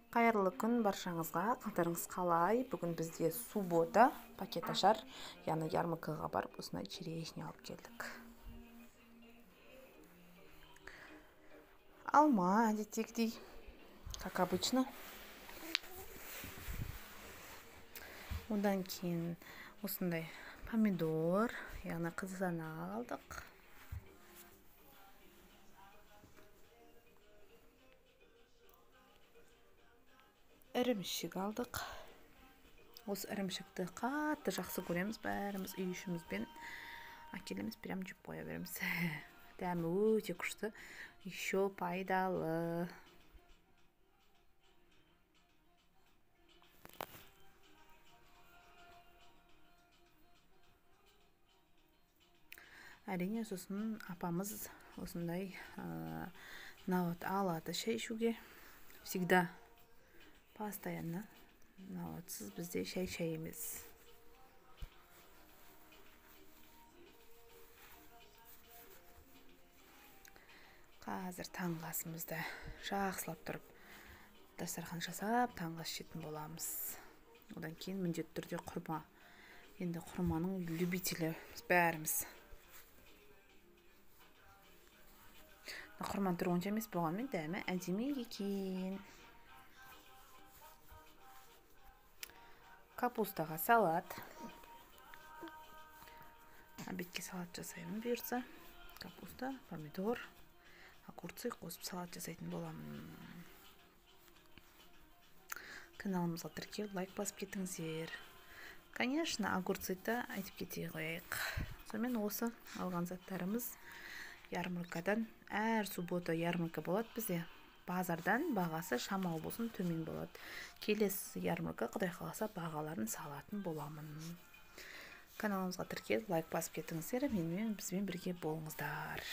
Қайырлы күн баршаңызға. Қалдарыңыз қалай? Бүгін бізде суббота, пакет ашар, яғни ярмаркаға барып, осындай черешня алып келдік. Алма, әдеттегідей, как обычно. Одан кейін осындай помидор, яғни қызана алдық. Ірімшік алдық. Осы ірімшікті қатты жақсы көреміз, бәріміз үй ішімізбен әкелеміз, прям жеп қоя береміз. Дәмі өте күшті, еще пайдалы. Әрине, сосын апамыз осындай нават алады шай ішуге. Всегда постоянно наватсыз бізде шай емес. Қазір таңғы асымызды жақсылап тұрып, дастархан жасап, таңғы ас ішетін боламыз. Одан кейін міндетті түрде құрма. Енді құрманың любителі бәріміз. Құрман түрі онша емес болғанмен дәмі әдемі екен. Капустаға салат. Обедке салат жасаймын бұйырса. Капуста, помидор, огурцы қосып салат жасайтын боламын. Каналымызға тіркеліп, лайк басып кетіңіздер. Конечно, огурцыйты айтып кете қояйық. Сонымен осы алған заттарымыз ярмаркадан. Әр суббота ярмарка болады бізде. Базардан бағасы шамалы болсын төмен болады. Келесі ярмарка Құдай қаласа бағаларын салатын боламын. Каналымызға тіркеліп, лайк басып кетіңіздер, бізбен бірге болыңыздар.